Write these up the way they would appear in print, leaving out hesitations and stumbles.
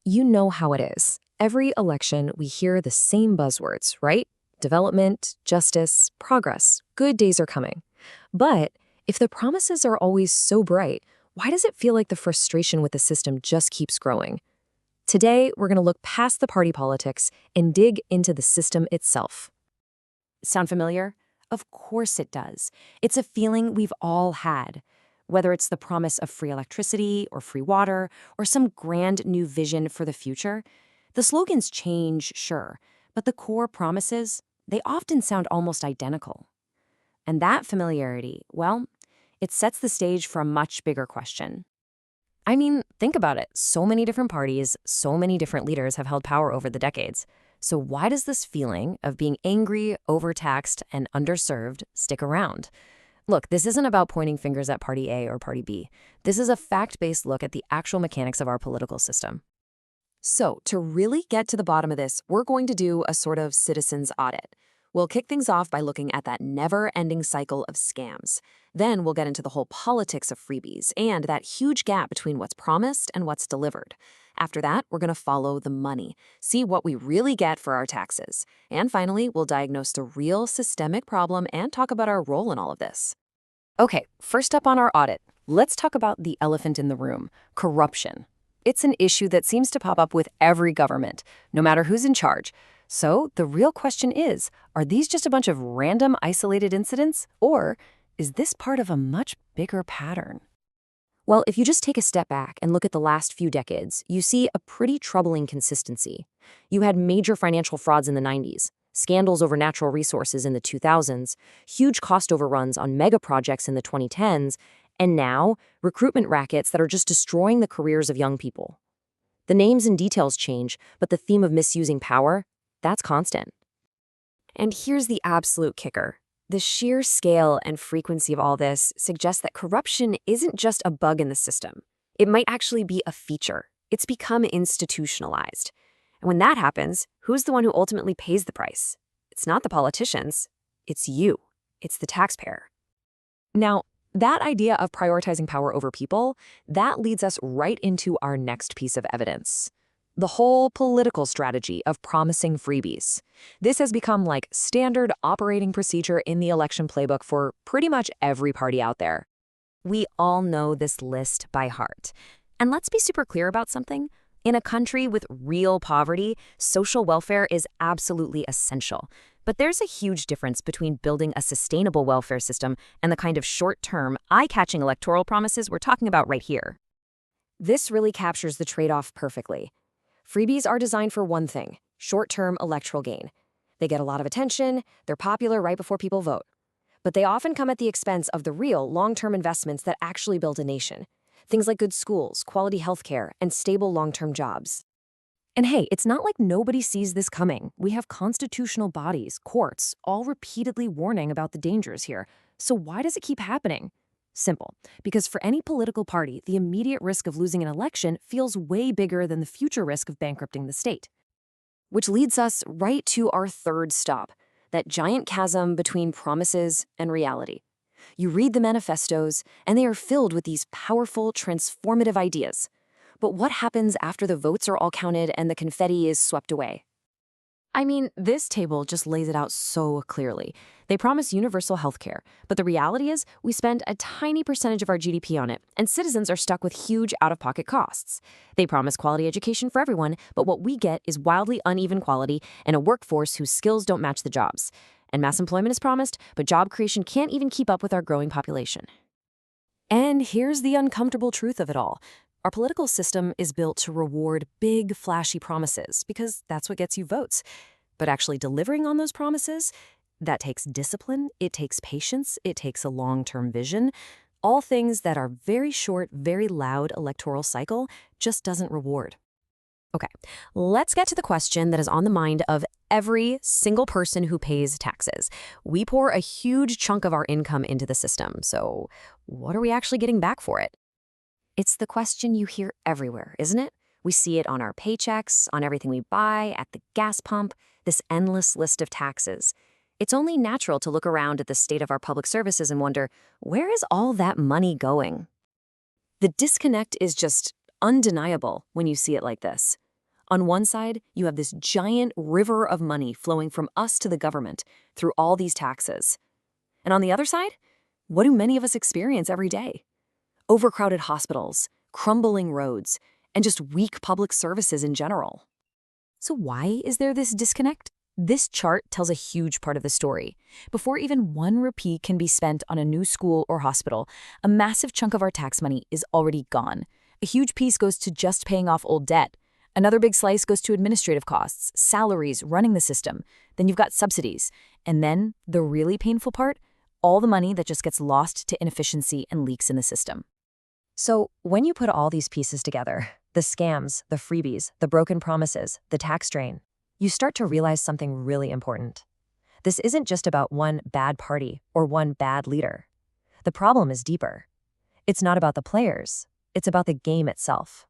You know how it is. Every election, we hear the same buzzwords, right? Development, justice, progress, good days are coming. But if the promises are always so bright, why does it feel like the frustration with the system just keeps growing? Today, we're going to look past the party politics and dig into the system itself. Sound familiar? Of course it does. It's a feeling we've all had. Whether it's the promise of free electricity or free water or some grand new vision for the future, the slogans change, sure, but the core promises, they often sound almost identical. And that familiarity, well, it sets the stage for a much bigger question. I mean, think about it. So many different parties, so many different leaders have held power over the decades. So why does this feeling of being angry, overtaxed, and underserved stick around? Look, this isn't about pointing fingers at Party A or Party B. This is a fact-based look at the actual mechanics of our political system. So, to really get to the bottom of this, we're going to do a sort of citizen's audit. We'll kick things off by looking at that never-ending cycle of scams. Then we'll get into the whole politics of freebies and that huge gap between what's promised and what's delivered. After that, we're going to follow the money, see what we really get for our taxes. And finally, we'll diagnose the real systemic problem and talk about our role in all of this. Okay, first up on our audit, let's talk about the elephant in the room, corruption. It's an issue that seems to pop up with every government, no matter who's in charge. So the real question is, are these just a bunch of random isolated incidents, or is this part of a much bigger pattern? Well, if you just take a step back and look at the last few decades, you see a pretty troubling consistency. You had major financial frauds in the 90s, scandals over natural resources in the 2000s, huge cost overruns on mega projects in the 2010s, and now recruitment rackets that are just destroying the careers of young people. The names and details change, but the theme of misusing power, that's constant. And here's the absolute kicker. The sheer scale and frequency of all this suggests that corruption isn't just a bug in the system. It might actually be a feature. It's become institutionalized. And when that happens, who's the one who ultimately pays the price? It's not the politicians. It's you. It's the taxpayer. Now, that idea of prioritizing power over people, that leads us right into our next piece of evidence. The whole political strategy of promising freebies. This has become like standard operating procedure in the election playbook for pretty much every party out there. We all know this list by heart. And let's be super clear about something. In a country with real poverty, social welfare is absolutely essential. But there's a huge difference between building a sustainable welfare system and the kind of short-term, eye-catching electoral promises we're talking about right here. This really captures the trade-off perfectly. Freebies are designed for one thing, short-term electoral gain. They get a lot of attention, they're popular right before people vote. But they often come at the expense of the real long-term investments that actually build a nation. Things like good schools, quality healthcare, and stable long-term jobs. And hey, it's not like nobody sees this coming. We have constitutional bodies, courts, all repeatedly warning about the dangers here. So why does it keep happening? Simple, because for any political party, the immediate risk of losing an election feels way bigger than the future risk of bankrupting the state. Which leads us right to our third stop, that giant chasm between promises and reality. You read the manifestos, and they are filled with these powerful, transformative ideas. But what happens after the votes are all counted and the confetti is swept away? I mean, this table just lays it out so clearly. They promise universal health care, but the reality is we spend a tiny percentage of our GDP on it, and citizens are stuck with huge out-of-pocket costs. They promise quality education for everyone, but what we get is wildly uneven quality and a workforce whose skills don't match the jobs. And mass employment is promised, but job creation can't even keep up with our growing population. And here's the uncomfortable truth of it all. Our political system is built to reward big, flashy promises because that's what gets you votes. But actually delivering on those promises, that takes discipline, it takes patience, it takes a long-term vision. All things that our very short, very loud electoral cycle just doesn't reward. Okay, let's get to the question that is on the mind of every single person who pays taxes. We pour a huge chunk of our income into the system, so what are we actually getting back for it? It's the question you hear everywhere, isn't it? We see it on our paychecks, on everything we buy, at the gas pump, this endless list of taxes. It's only natural to look around at the state of our public services and wonder, where is all that money going? The disconnect is just undeniable when you see it like this. On one side, you have this giant river of money flowing from us to the government through all these taxes. And on the other side, what do many of us experience every day? Overcrowded hospitals, crumbling roads, and just weak public services in general. So why is there this disconnect? This chart tells a huge part of the story. Before even 1 rupee can be spent on a new school or hospital, a massive chunk of our tax money is already gone. A huge piece goes to just paying off old debt. Another big slice goes to administrative costs, salaries, running the system. Then you've got subsidies. And then, the really painful part, all the money that just gets lost to inefficiency and leaks in the system. So, when you put all these pieces together, the scams, the freebies, the broken promises, the tax drain, you start to realize something really important. This isn't just about one bad party or one bad leader. The problem is deeper. It's not about the players. It's about the game itself.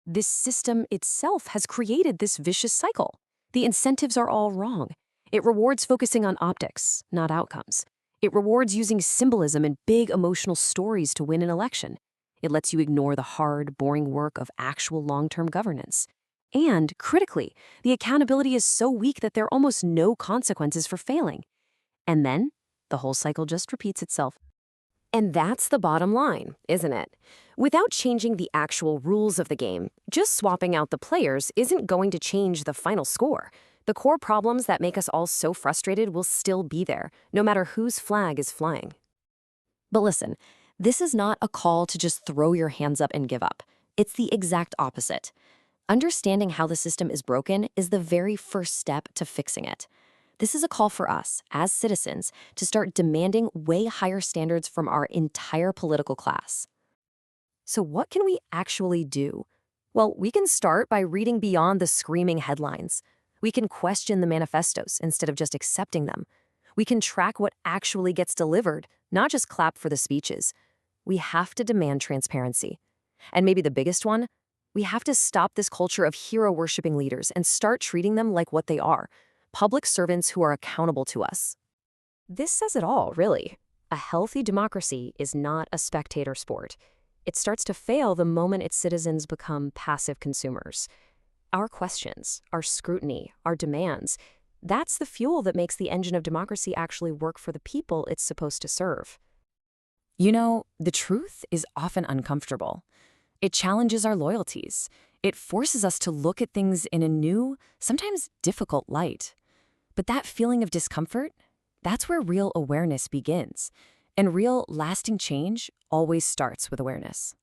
This system itself has created this vicious cycle. The incentives are all wrong. It rewards focusing on optics, not outcomes. It rewards using symbolism and big emotional stories to win an election. It lets you ignore the hard, boring work of actual long-term governance. And, critically, the accountability is so weak that there are almost no consequences for failing. And then, the whole cycle just repeats itself. And that's the bottom line, isn't it? Without changing the actual rules of the game, just swapping out the players isn't going to change the final score. The core problems that make us all so frustrated will still be there, no matter whose flag is flying. But listen, this is not a call to just throw your hands up and give up. It's the exact opposite. Understanding how the system is broken is the very first step to fixing it. This is a call for us, as citizens, to start demanding way higher standards from our entire political class. So what can we actually do? Well, we can start by reading beyond the screaming headlines. We can question the manifestos instead of just accepting them. We can track what actually gets delivered, not just clap for the speeches. We have to demand transparency. And maybe the biggest one, we have to stop this culture of hero-worshipping leaders and start treating them like what they are, public servants who are accountable to us. This says it all, really. A healthy democracy is not a spectator sport. It starts to fail the moment its citizens become passive consumers. Our questions, our scrutiny, our demands, that's the fuel that makes the engine of democracy actually work for the people it's supposed to serve. You know, the truth is often uncomfortable. It challenges our loyalties. It forces us to look at things in a new, sometimes difficult light. But that feeling of discomfort, that's where real awareness begins. And real, lasting change always starts with awareness.